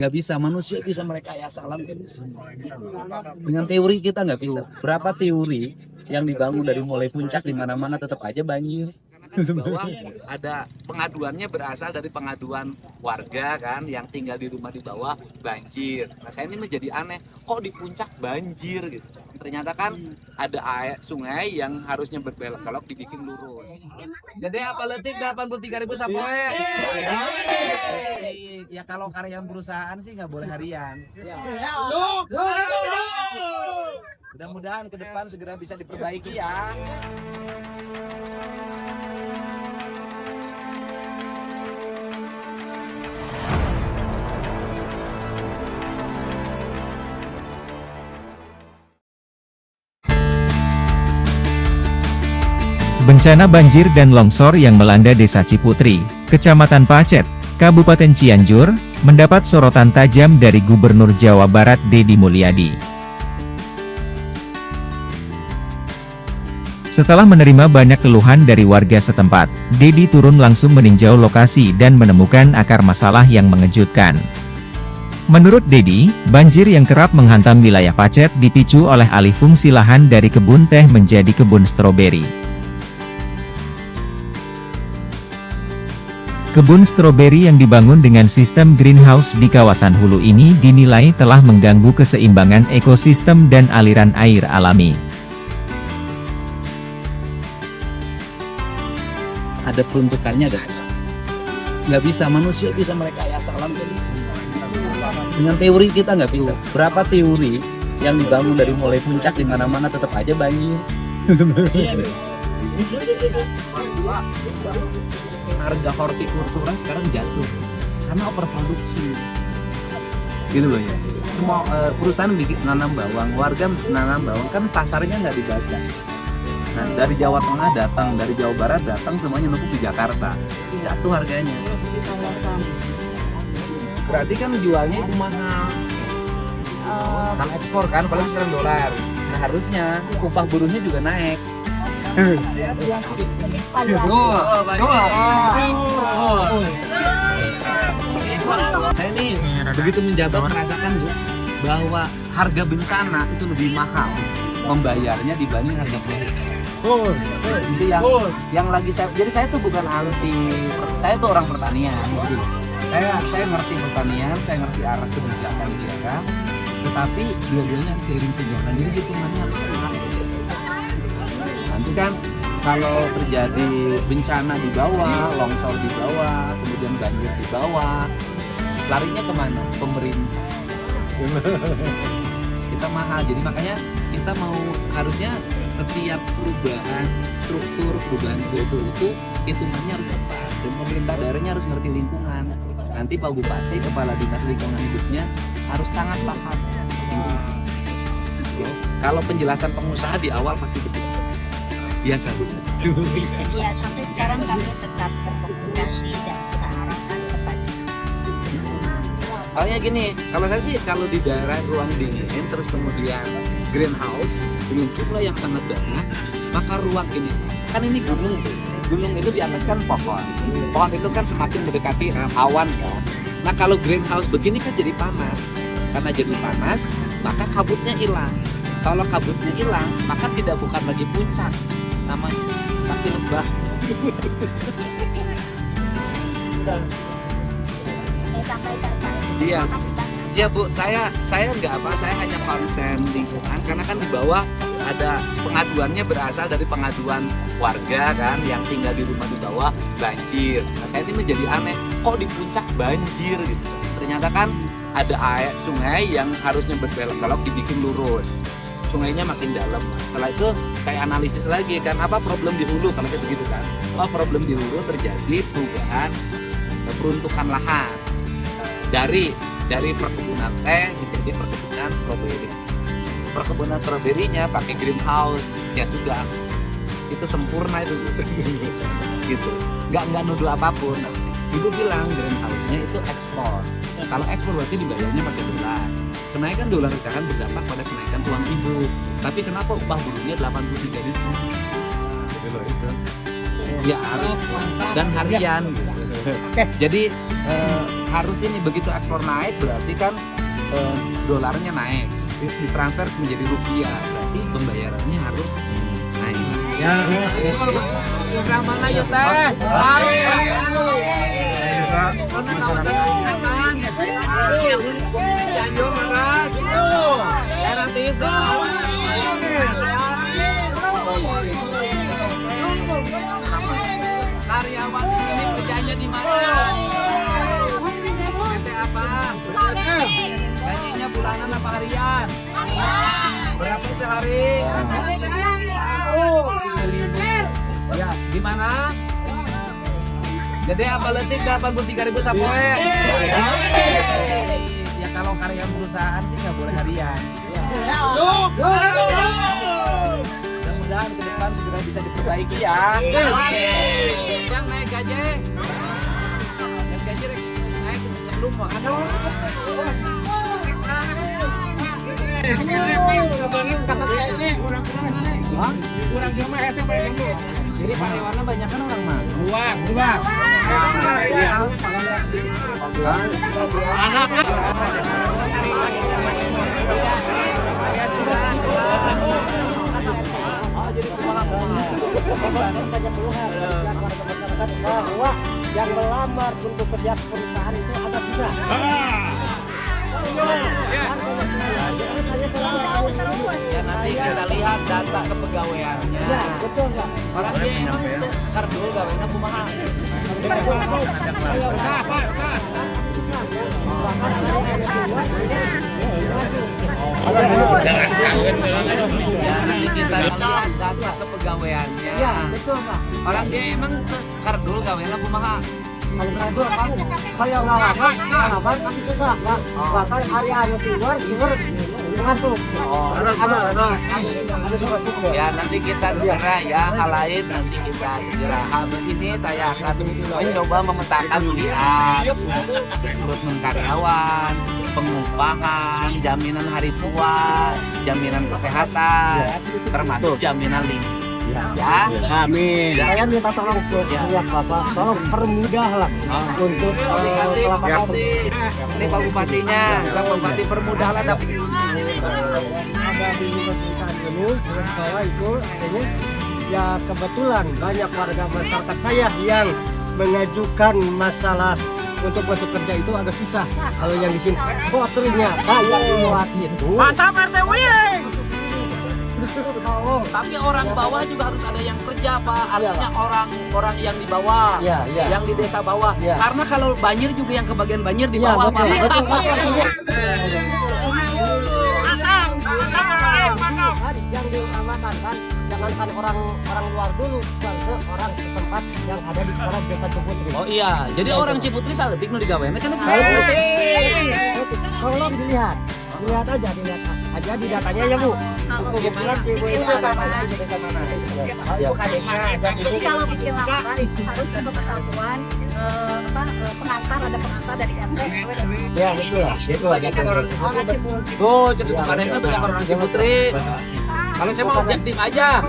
Nggak bisa, manusia bisa merekayasa alam kan bisa. Dengan teori kita nggak bisa. Berapa teori yang dibangun dari mulai puncak di mana-mana tetap aja banjir. Di bawah ada pengaduannya berasal dari pengaduan warga kan yang tinggal di rumah di bawah banjir. Nah saya ini menjadi aneh, kok di puncak banjir gitu. Ternyata kan ada air sungai yang harusnya berbelok-belok dibikin lurus. Jadi apa letik 83.000 sapoe? Ya kalau karyawan perusahaan sih nggak boleh harian. Mudah-mudahan ke depan segera bisa diperbaiki ya. Bencana banjir dan longsor yang melanda Desa Ciputri, Kecamatan Pacet, Kabupaten Cianjur, mendapat sorotan tajam dari Gubernur Jawa Barat Deddy Mulyadi. Setelah menerima banyak keluhan dari warga setempat, Deddy turun langsung meninjau lokasi dan menemukan akar masalah yang mengejutkan. Menurut Deddy, banjir yang kerap menghantam wilayah Pacet dipicu oleh alih fungsi lahan dari kebun teh menjadi kebun stroberi. Kebun stroberi yang dibangun dengan sistem greenhouse di kawasan hulu ini dinilai telah mengganggu keseimbangan ekosistem dan aliran air alami. Ada peruntukannya ada. Nggak bisa, manusia bisa merekayasa alam kan bisa. Dengan teori kita nggak bisa. Berapa teori yang dibangun dari mulai puncak di mana-mana tetap aja banjir. Harga hortikultura sekarang jatuh karena overproduksi. Gitu loh ya. Semua perusahaan bikin nanam bawang, warga nanam bawang kan pasarnya nggak dibaca. Nah, dari Jawa Tengah datang, dari Jawa Barat datang, semuanya numpuk di Jakarta. Jatuh harganya. Berarti kan jualnya itu mahal. Kan ekspor kan, apalagi sekarang dolar. Nah, harusnya upah buruhnya juga naik. Saya ini begitu menjabat merasakan Bu bahwa harga bencana itu lebih mahal membayarnya dibanding harga produk. Itu yang lagi jadi saya tuh bukan anti, saya tuh orang pertanian. Saya ngerti pertanian, saya ngerti arah kebijakan dia, tetapi dua-duanya seiring sejalan. Jadi hitungannya harus benar. Nanti kan kalau terjadi bencana di bawah, longsor di bawah, kemudian banjir di bawah, larinya kemana? Pemerintah. Kita mahal, jadi makanya kita mau harusnya setiap perubahan struktur, perubahan itu hitungannya harus besar, dan pemerintah daerahnya harus ngerti lingkungan. Nanti Pak Bupati, Kepala Dinas Lingkungan Hidupnya harus sangat paham. Kalau penjelasan pengusaha di awal pasti betul. Biasa Bu. Iya, sampai sekarang kami tetap berkomunikasi dan kita arahkan kepada. Soalnya gini, kalau saya sih kalau di daerah ruang dingin terus kemudian greenhouse dengan jumlah yang sangat banyak, maka ruang ini kan ini gunung itu di atas kan pohon itu kan semakin mendekati awan ya. Nah kalau greenhouse begini kan jadi panas, karena jadi panas maka kabutnya hilang. Kalau kabutnya hilang maka tidak bukan lagi puncak namanya, tapi lembah. Iya, ya Bu, saya nggak apa, saya hanya konsen lingkungan karena kan di bawah ada pengaduannya berasal dari pengaduan warga kan yang tinggal di rumah di bawah banjir. Nah saya ini menjadi aneh, kok di puncak banjir gitu. Ternyata kan ada air sungai yang harusnya berbelok-belok dibikin lurus. Sungainya makin dalam. Setelah itu saya analisis lagi kan apa problem di hulu kalau kayak begitu kan. Oh problem di hulu terjadi perubahan peruntukan lahan dari perkebunan teh menjadi perkebunan stroberi. Perkebunan stroberinya pakai greenhouse ya sudah itu sempurna itu gitu. Nggak nuduh apapun. Ibu bilang greenhouse-nya itu ekspor. Kalau ekspor berarti dibayarnya pakai dolar. Kenaikan dolar itu akan berdampak pada kenaikan uang ibu. Tapi kenapa upah buruhnya 83.000? Ya harus dan harian. Jadi harus ini begitu ekspor naik berarti kan dolarnya naik, ditransfer menjadi rupiah, berarti pembayarannya harus naik. Ya. Program mana yuk teh? Karena kawasan aman. Cianjur Maras. Daerah Tis karyawan di sini kerjanya di mana? PT apa? Gajinya bulanan apa harian? Berapa sehari? Ya, di mana? Gede apa letik 83.000 sapoe? Ya kalau karya perusahaan sih nggak boleh harian. Mudah-mudahan ke depan segera bisa diperbaiki ya. Yang naik gaji, naik belum mau ada. Jadi karyawannya banyak kan orang mah. Luang. Bahwa yang melamar untuk kerja perusahaan itu ada juga. Ya nanti kita lihat data kepegawaiannya. Ya, betul Pak. Orang dia emang kardul gawainya kumaha. Ya nanti kita lihat data kepegawaiannya. Ya, betul Pak. Orang dia emang kardul gawainya kumaha. Kalau itu apa? Saya ngalaman kami suka Pak. Bahkan hari-hari keluar masuk. Ya nanti kita segera ya hal lain nanti kita segera. Habis ini saya akan mencoba memetakan lihat rekrutmen karyawan, pengupahan, jaminan hari tua, jaminan kesehatan, termasuk jaminan lingkungan. Ya, Amin. Saya minta tolong lihat Bapak, tolong permudahlah untuk Siap. Ini Pak Bupatinya, Pak Bupati permudahlah ada di perusahaan ini saya itu ini ya kebetulan banyak warga masyarakat saya yang mengajukan masalah untuk masuk kerja itu agak susah. Kalau yang di sini kok ternyata yang dimuat itu Mantap RTW. Tapi orang bawah juga harus ada yang kerja Pak. Artinya orang yang di bawah, Ya, ya. yang di desa bawah. Ya. Karena kalau banjir juga yang kebagian banjir di Ya, bawah betul, Pak. betul, betul. Yang diutamakan kan jangankan orang luar dulu, orang setempat yang ada di sekolah desa Ciputri. Oh iya, jadi orang Ciputri saeutik nu digaweana cenah sebenarnya. Tolong dilihat aja di datanya ya Bu. Kebetulan si Bu ini desa mana? Jadi kalau bikin laporan harus pengetahuan pengantar, ada pengantar dari RT. Ya betul. Itu aja. Orang Ciputri. Tuh, jadi bukannya banyak orang Ciputri. Kalau saya mau objektif aja.